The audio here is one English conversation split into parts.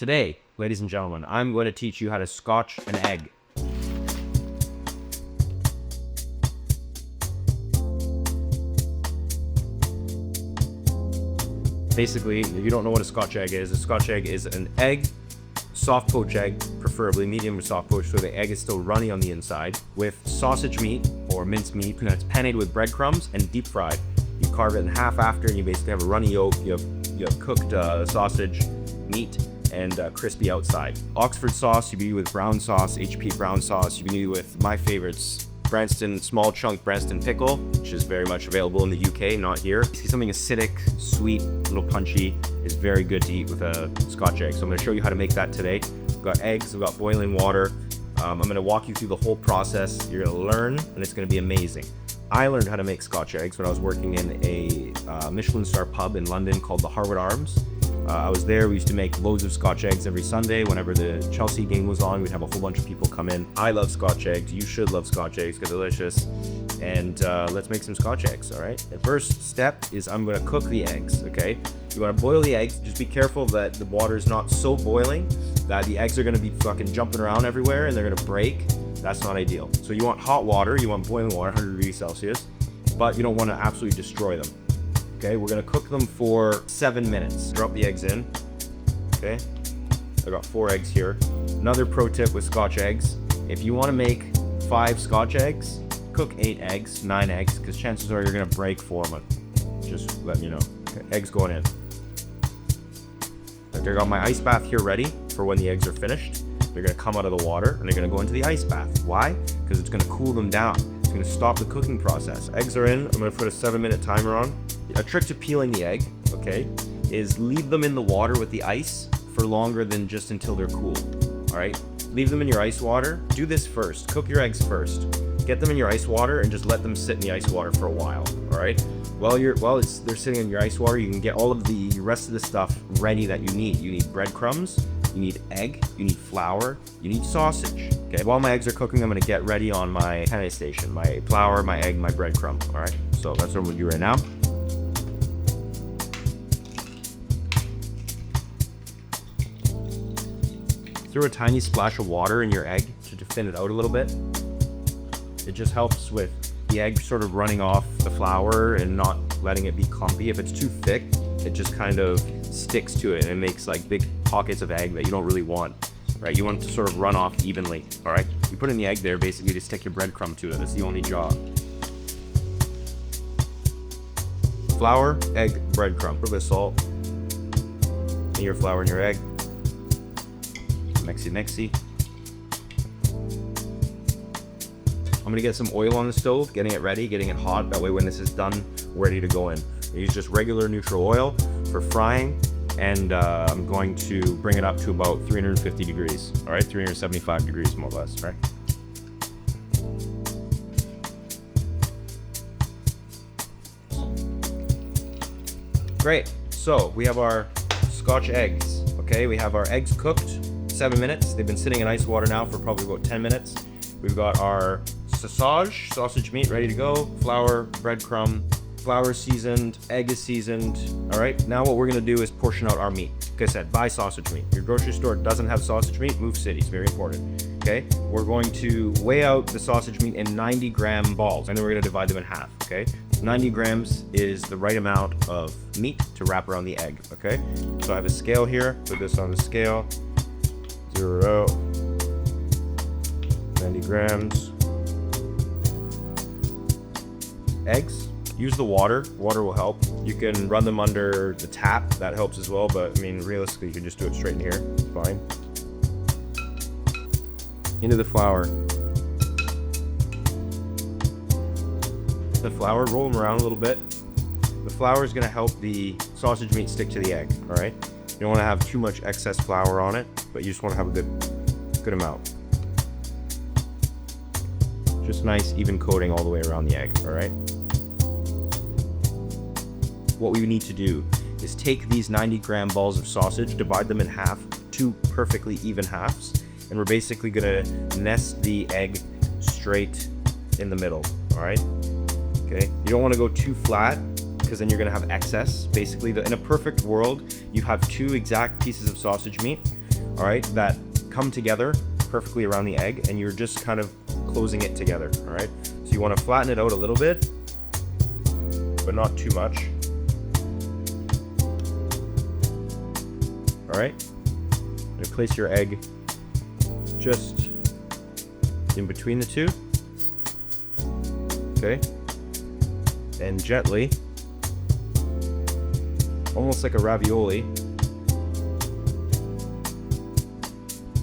Today, ladies and gentlemen, I'm going to teach you how to scotch an egg. Basically, if you don't know what a Scotch egg is, a Scotch egg is an egg, soft poached egg, preferably medium or soft poached, so the egg is still runny on the inside, with sausage meat or minced meat that's paned with breadcrumbs and deep fried. You carve it in half after, and you basically have a runny yolk. You have cooked sausage, meat, and crispy outside. Oxford sauce, you can use with brown sauce, HP brown sauce. You can use with my favorites, Branston, small chunk Branston pickle, which is very much available in the UK, not here. Something acidic, sweet, a little punchy is very good to eat with a Scotch egg. So I'm going to show you how to make that today. We've got eggs, we've got boiling water. I'm going to walk you through the whole process. You're going to learn, and it's going to be amazing. I learned how to make Scotch eggs when I was working in a Michelin star pub in London called the Harwood Arms. I was there. We used to make loads of Scotch eggs every Sunday. Whenever the Chelsea game was on, we'd have a whole bunch of people come in. I love Scotch eggs. You should love Scotch eggs. They're delicious. And let's make some Scotch eggs, all right? The first step is I'm going to cook the eggs, okay? You want to boil the eggs. Just be careful that the water is not so boiling that the eggs are going to be fucking jumping around everywhere and they're going to break. That's not ideal. So you want hot water. You want boiling water, 100 degrees Celsius, but you don't want to absolutely destroy them. Okay, we're gonna cook them for 7 minutes. Drop the eggs in. Okay, I got 4 eggs here. Another pro tip with Scotch eggs: if you want to make 5 Scotch eggs, cook 8 eggs, 9 eggs, because chances are you're gonna break 4 of them. Just letting you know. Okay, eggs going in. I got my ice bath here ready for when the eggs are finished. They're gonna come out of the water and they're gonna go into the ice bath. Why? Because it's gonna cool them down. It's gonna stop the cooking process. Eggs are in. I'm gonna put a 7-minute timer on. A trick to peeling the egg, okay, is leave them in the water with the ice for longer than just until they're cool. All right, leave them in your ice water. Do this first. Cook your eggs first. Get them in your ice water and just let them sit in the ice water for a while. All right. While they're sitting in your ice water, you can get all of the rest of the stuff ready that you need. You need breadcrumbs. You need egg. You need flour. You need sausage. Okay. While my eggs are cooking, I'm gonna get ready on my panko station. My flour, my egg, my breadcrumb. All right. So that's what I'm gonna do right now. Throw a tiny splash of water in your egg to thin it out a little bit. It just helps with the egg sort of running off the flour and not letting it be clumpy. If it's too thick, it just kind of sticks to it and it makes like big pockets of egg that you don't really want, right? You want it to sort of run off evenly, all right? You put in the egg there basically to stick your breadcrumb to it. That's the only job. Flour, egg, breadcrumb. A little bit of salt. And your flour and your egg. Mixy. I'm gonna get some oil on the stove, getting it ready, getting it hot. That way when this is done, we're ready to go in. I use just regular neutral oil for frying, and I'm going to bring it up to about 350 degrees. All right, 375 degrees more or less, right? Great, so we have our Scotch eggs, okay? We have our eggs cooked. 7 minutes. They've been sitting in ice water now for probably about 10 minutes. We've got our sausage meat ready to go. Flour, breadcrumb, flour seasoned, egg is seasoned. All right, now what we're gonna do is portion out our meat. Like I said, buy sausage meat. Your grocery store doesn't have sausage meat, move cities, very important. Okay, we're going to weigh out the sausage meat in 90-gram balls, and then we're gonna divide them in half, okay? 90 grams is the right amount of meat to wrap around the egg, okay? So I have a scale here, put this on the scale. 0, 90 grams. Eggs, use the water. Water will help. You can run them under the tap, that helps as well, but I mean, realistically, you can just do it straight in here, it's fine. Into the flour. The flour, roll them around a little bit. The flour is gonna help the sausage meat stick to the egg, all right? You don't wanna have too much excess flour on it, but you just want to have a good amount. Just nice even coating all the way around the egg, all right? What we need to do is take these 90-gram balls of sausage, divide them in half, 2 perfectly even halves, and we're basically gonna nest the egg straight in the middle, all right? Okay, you don't want to go too flat because then you're gonna have excess. Basically, in a perfect world, you have 2 exact pieces of sausage meat. all right, that come together perfectly around the egg, and you're just kind of closing it together, all right? So you want to flatten it out a little bit, but not too much. All right, and place your egg just in between the two, okay? And gently, almost like a ravioli,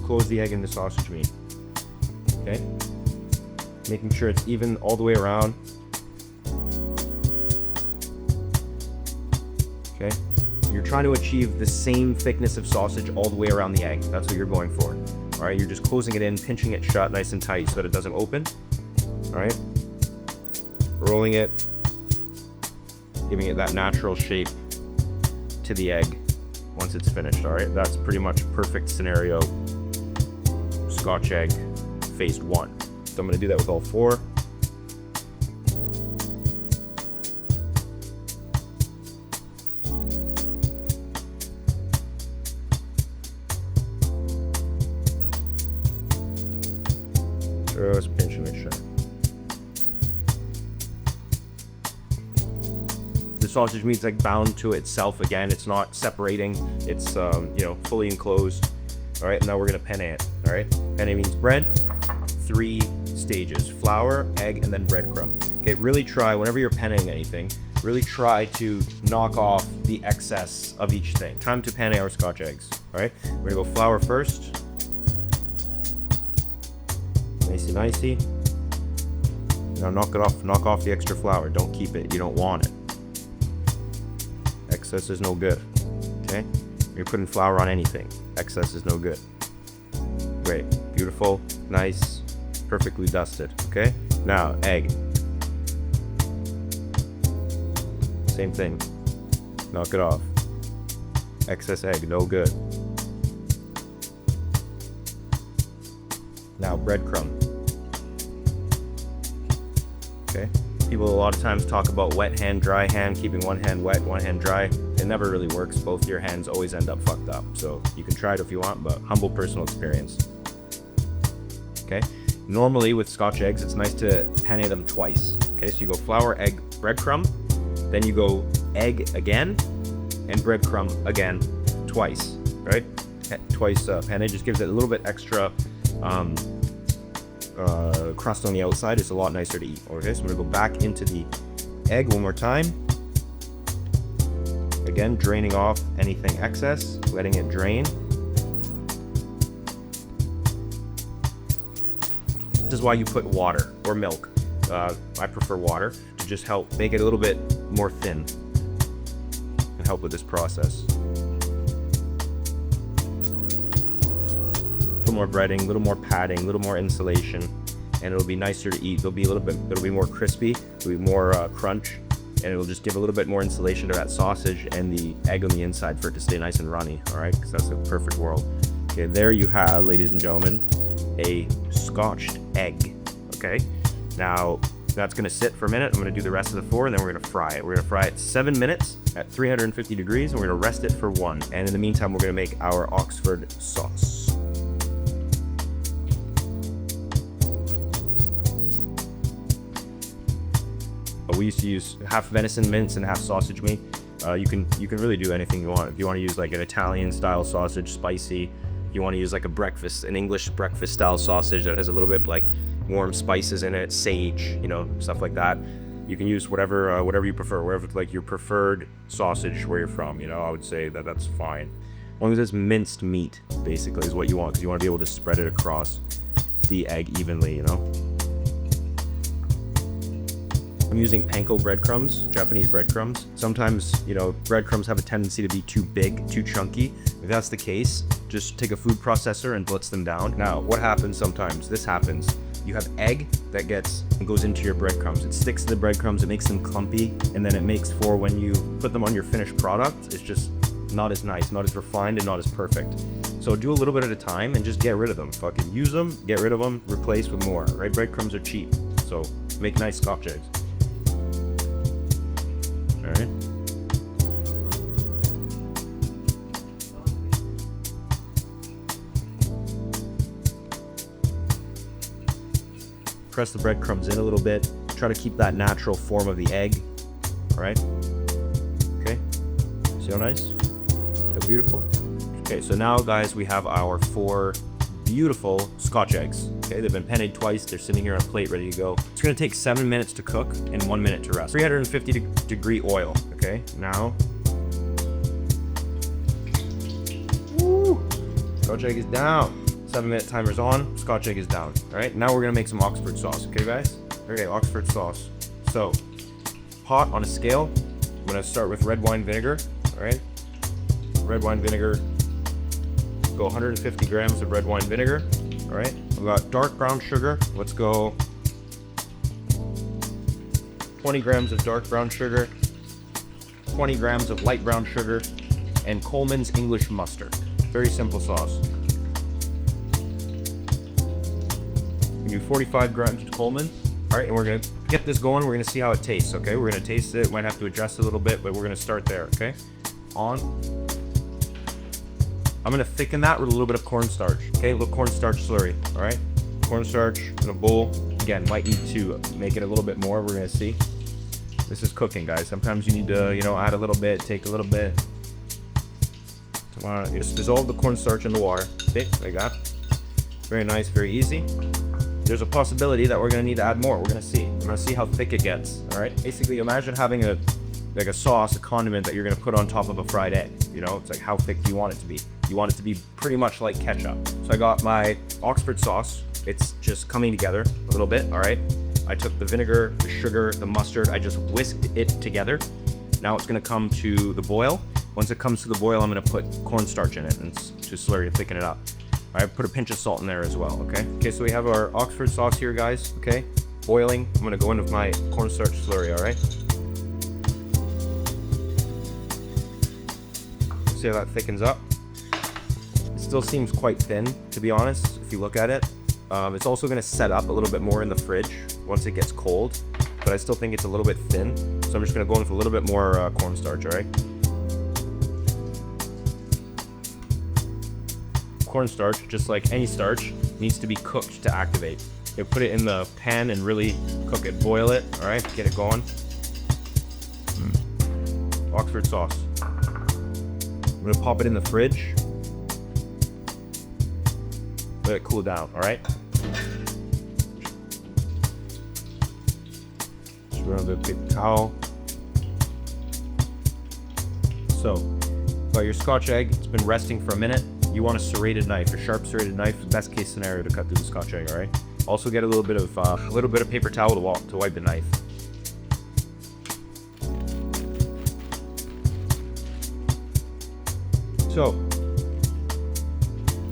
close the egg in the sausage meat, okay? Making sure it's even all the way around, okay? You're trying to achieve the same thickness of sausage all the way around the egg. That's what you're going for. All right, you're just closing it in, pinching it shut nice and tight so that it doesn't open. All right, rolling it, giving it that natural shape to the egg once it's finished. All right, that's pretty much perfect scenario Scotch egg phase 1. So I'm gonna do that with all 4. Just pinching it shut. The sausage meat's like bound to itself again. It's not separating. It's fully enclosed. All right, now we're gonna penne it. All right, penne means bread. 3 stages: flour, egg, and then breadcrumb. Okay, really try whenever you're penning anything. Really try to knock off the excess of each thing. Time to penne our Scotch eggs. All right, we're gonna go flour first. Nicey. Now knock off the extra flour. Don't keep it. You don't want it. Excess is no good. Okay? You're putting flour on anything. Excess is no good. Great. Beautiful. Nice. Perfectly dusted. Okay? Now, egg. Same thing. Knock it off. Excess egg. No good. Now, breadcrumb. Okay. People a lot of times talk about wet hand, dry hand, keeping one hand wet, one hand dry. It never really works. Both your hands always end up fucked up. So you can try it if you want, but humble personal experience. Okay. Normally with Scotch eggs, it's nice to penne them twice. Okay, so you go flour, egg, breadcrumb, then you go egg again, and breadcrumb again, twice. Right? Twice penne just gives it a little bit extra crust on the outside. Is a lot nicer to eat. Okay, so I'm gonna go back into the egg one more time. Again, draining off anything excess, letting it drain. This is why you put water or milk. I prefer water to just help make it a little bit more thin and help with this process. A little more breading, a little more padding, a little more insulation, and it'll be nicer to eat. It'll be more crispy, it'll be more crunch, and it'll just give a little bit more insulation to that sausage and the egg on the inside for it to stay nice and runny. All right, because that's a perfect world. Okay, there you have, ladies and gentlemen, a Scotched egg. Okay, now that's gonna sit for a minute. I'm gonna do the rest of the 4, and then we're gonna fry it. We're gonna fry it 7 minutes at 350 degrees, and we're gonna rest it for 1. And in the meantime, we're gonna make our Oxford sauce. We used to use half venison mince and half sausage meat. You can really do anything you want. If you want to use like an Italian style sausage, spicy. You want to use like an English breakfast style sausage that has a little bit of like warm spices in it, sage, stuff like that. You can use whatever you prefer, wherever like your preferred sausage where you're from. I would say that's fine. As long as it's minced meat, basically, is what you want, because you want to be able to spread it across the egg evenly. I'm using panko breadcrumbs, Japanese breadcrumbs. Sometimes, breadcrumbs have a tendency to be too big, too chunky. If that's the case, just take a food processor and blitz them down. Now, what happens sometimes? This happens. You have egg that goes into your breadcrumbs. It sticks to the breadcrumbs, it makes them clumpy, and then it makes for when you put them on your finished product, it's just not as nice, not as refined, and not as perfect. So do a little bit at a time and just get rid of them. Fucking use them, get rid of them, replace with more, right? Breadcrumbs are cheap, so make nice Scotch eggs. All right. press the breadcrumbs in a little bit. Try to keep that natural form of the egg. All right. Okay. See how nice? So beautiful. Okay, so now guys, we have our 4 beautiful Scotch eggs. Okay, they've been pennied twice. They're sitting here on a plate ready to go. It's gonna take 7 minutes to cook and 1 minute to rest. 350-degree oil. Okay, now. Woo! Scotch egg is down. 7-minute timer's on. Scotch egg is down. All right, now we're gonna make some Oxford sauce. Okay, guys? Okay, Oxford sauce. So, pot on a scale. I'm gonna start with red wine vinegar. All right, red wine vinegar. Go 150 grams of red wine vinegar. All right, I've got dark brown sugar. Let's go 20 grams of dark brown sugar, 20 grams of light brown sugar, and Coleman's English mustard. Very simple sauce. We do 45 grams of Coleman. All right, and we're gonna get this going. We're gonna see how it tastes. Okay, we're gonna taste it. Might have to adjust it a little bit, but we're gonna start there. Okay, on. I'm gonna thicken that with a little bit of cornstarch. Okay, a little cornstarch slurry. All right, cornstarch in a bowl. Again, might need to make it a little bit more. We're gonna see. This is cooking, guys. Sometimes you need to, add a little bit, take a little bit. Just dissolve the cornstarch in the water. Okay, like that. Very nice, very easy. There's a possibility that we're gonna need to add more. We're gonna see. We're gonna see how thick it gets. All right. Basically, imagine having a sauce, a condiment that you're gonna put on top of a fried egg. It's like, how thick do you want it to be? You want it to be pretty much like ketchup. So I got my Oxford sauce. It's just coming together a little bit. All right. I took the vinegar, the sugar, the mustard. I just whisked it together. Now it's gonna come to the boil. Once it comes to the boil, I'm gonna put cornstarch in it and to slurry to thicken it up. I put a pinch of salt in there as well, okay? Okay, so we have our Oxford sauce here, guys, okay? Boiling. I'm gonna go in with my cornstarch slurry, all right? See how that thickens up? It still seems quite thin, to be honest, if you look at it. It's also gonna set up a little bit more in the fridge once it gets cold, but I still think it's a little bit thin. So I'm just gonna go in with a little bit more cornstarch, all right? Cornstarch, just like any starch, needs to be cooked to activate. You put it in the pan and really cook it, boil it, all right, get it going. Oxford sauce. I'm gonna pop it in the fridge. Let it cool down, all right? Just run a big towel. So, got your Scotch egg. It's been resting for a minute. You want a serrated knife, a sharp serrated knife, best case scenario to cut through the Scotch egg, all right? Also get a little bit of paper towel to wipe the knife. So,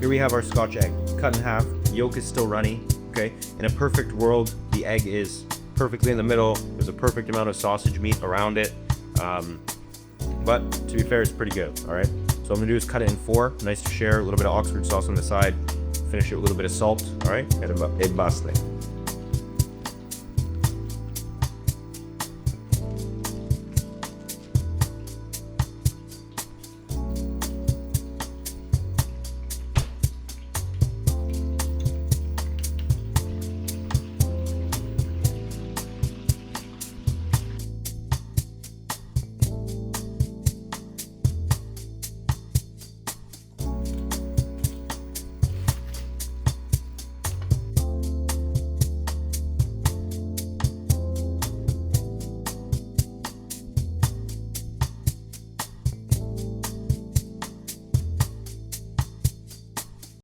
here we have our Scotch egg, cut in half, yolk is still runny, okay? In a perfect world, the egg is perfectly in the middle, there's a perfect amount of sausage meat around it, but to be fair, it's pretty good, all right? So what I'm gonna do is cut it in 4, nice to share, a little bit of Oxford sauce on the side, finish it with a little bit of salt, all right? E basta.